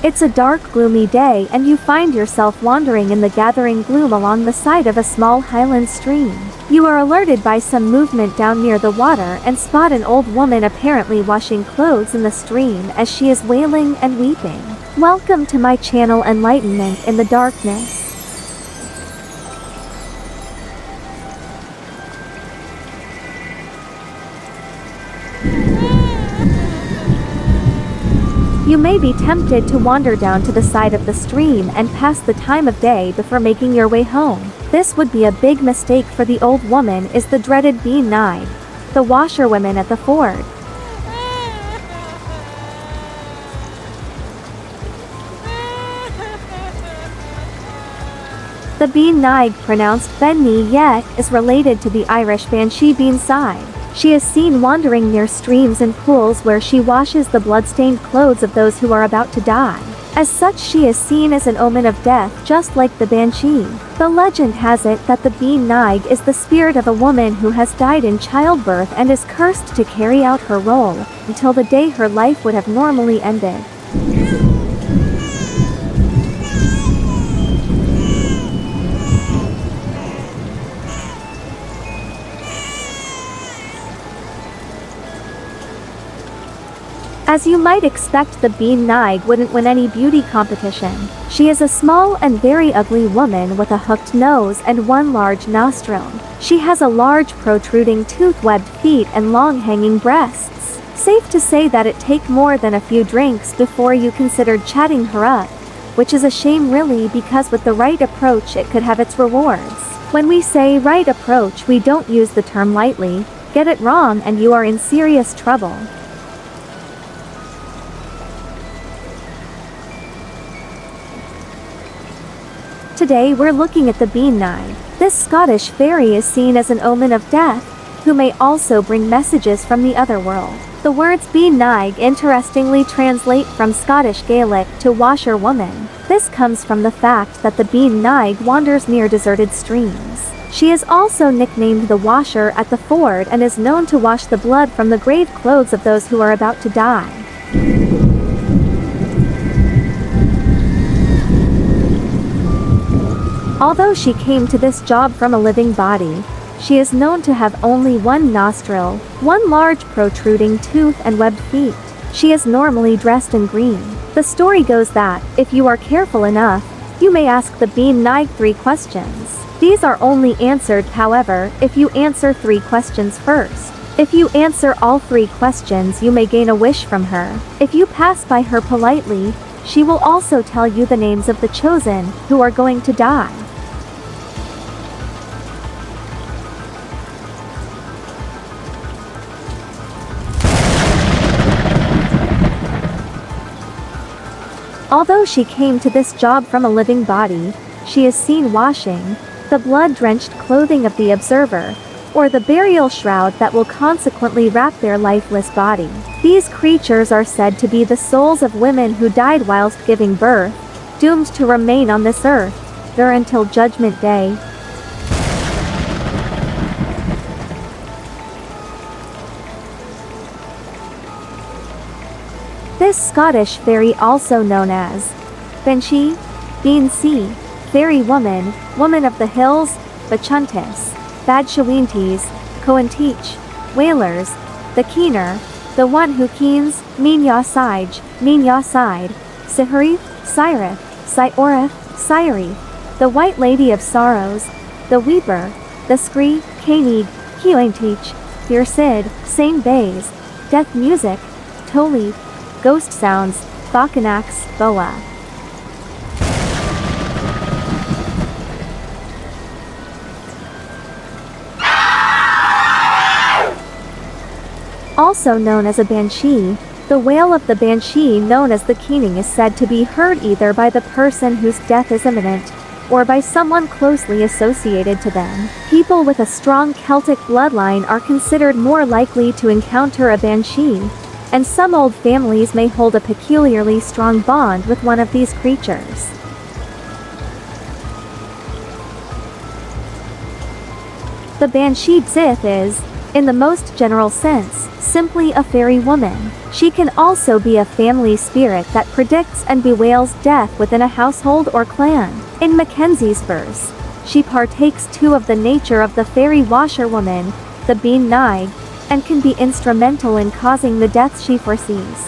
It's a dark, gloomy day and you find yourself wandering in the gathering gloom along the side of a small highland stream. You are alerted by some movement down near the water and spot an old woman apparently washing clothes in the stream as she is wailing and weeping. Welcome to my channel Enlightenment in the Darkness. You may be tempted to wander down to the side of the stream and pass the time of day before making your way home. This would be a big mistake, for the old woman is the dreaded Bean Nighe, the washerwoman at the ford. The Bean Nighe, pronounced Bean Nighe, is related to the Irish Banshee Bean Nighe. She is seen wandering near streams and pools where she washes the blood-stained clothes of those who are about to die. As such, she is seen as an omen of death, just like the Banshee. The legend has it that the Bean Nighe is the spirit of a woman who has died in childbirth and is cursed to carry out her role until the day her life would have normally ended. As you might expect, the Bean Nighe wouldn't win any beauty competition. She is a small and very ugly woman with a hooked nose and one large nostril. She has a large protruding tooth-webbed feet and long hanging breasts. Safe to say that it take more than a few drinks before you considered chatting her up, which is a shame really, because with the right approach it could have its rewards. When we say right approach, we don't use the term lightly. Get it wrong and you are in serious trouble. Today we're looking at the Bean Nighe. This Scottish fairy is seen as an omen of death, who may also bring messages from the other world. The words Bean Nighe interestingly translate from Scottish Gaelic to washerwoman. This comes from the fact that the Bean Nighe wanders near deserted streams. She is also nicknamed the washer at the ford and is known to wash the blood from the grave clothes of those who are about to die. Although she came to this job from a living body, she is known to have only one nostril, one large protruding tooth and webbed feet. She is normally dressed in green. The story goes that, if you are careful enough, you may ask the Bean Nighe 3 questions. These are only answered, however, if you answer 3 questions first. If you answer all 3 questions, you may gain a wish from her. If you pass by her politely, she will also tell you the names of the chosen, who are going to die. Although she came to this job from a living body, she is seen washing the blood-drenched clothing of the observer, or the burial shroud that will consequently wrap their lifeless body. These creatures are said to be the souls of women who died whilst giving birth, doomed to remain on this earth there until Judgment Day. This Scottish fairy, also known as Banshee, Bean Nighe, Fairy Woman, Woman of the Hills, Bachuntis, Badshawinties, Coantich, Whalers, the Keener, the one who keens, Mean Ya Side, Sihirith, Sirith, Siorith, Syri, the White Lady of Sorrows, the Weeper, the Scree, Canig, Coantich, Fiercid, Sane Bays, Death Music, Tolith, Ghost Sounds, Bakanax, Boa. Also known as a Banshee, the wail of the Banshee, known as the keening, is said to be heard either by the person whose death is imminent, or by someone closely associated to them. People with a strong Celtic bloodline are considered more likely to encounter a Banshee, and some old families may hold a peculiarly strong bond with one of these creatures. The Banshee Zith is In the most general sense, simply a fairy woman. She can also be a family spirit that predicts and bewails death within a household or clan. In Mackenzie's verse, she partakes too of the nature of the fairy washerwoman, the Bean Nighe, and can be instrumental in causing the death she foresees.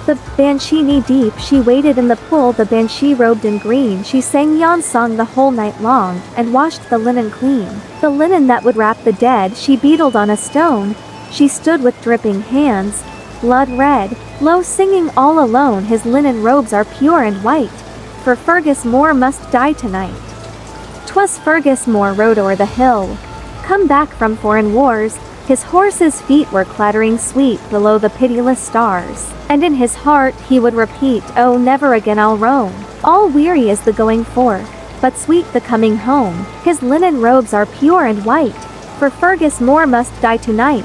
The Banshee knee deep she waded in the pool, the Banshee robed in green, she sang yon song the whole night long, and washed the linen clean. The linen that would wrap the dead she beetled on a stone, she stood with dripping hands, blood red, low singing all alone, his linen robes are pure and white, for Fergus Moore must die tonight. 'Twas Fergus Moore rode o'er the hill, come back from foreign wars, his horse's feet were clattering sweet below the pitiless stars, and in his heart he would repeat, oh never again I'll roam, all weary is the going forth, but sweet the coming home, his linen robes are pure and white, for Fergus Moore must die tonight.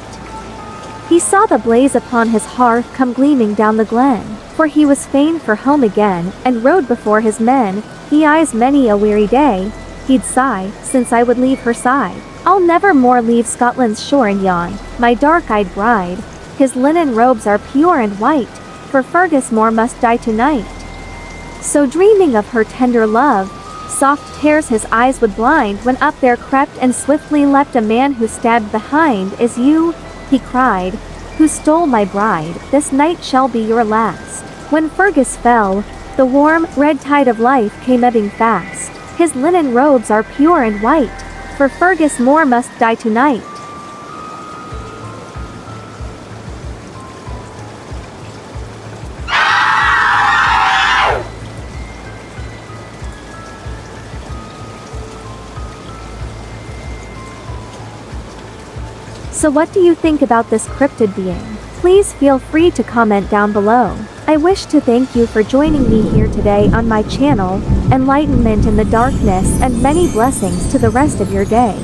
He saw the blaze upon his hearth come gleaming down the glen, for he was fain for home again, and rode before his men, he eyes many a weary day, he'd sigh, since I would leave her side. I'll never more leave Scotland's shore and yon, my dark-eyed bride, his linen robes are pure and white, for Fergus Moore must die tonight. So dreaming of her tender love, soft tears his eyes would blind, when up there crept and swiftly leapt a man who stabbed behind. Is you, he cried, who stole my bride, this night shall be your last. When Fergus fell, the warm, red tide of life came ebbing fast, his linen robes are pure and white, for Fergus Moore must die tonight. So what do you think about this cryptid being? Please feel free to comment down below. I wish to thank you for joining me here today on my channel, Enlightenment in the Darkness, and many blessings to the rest of your day.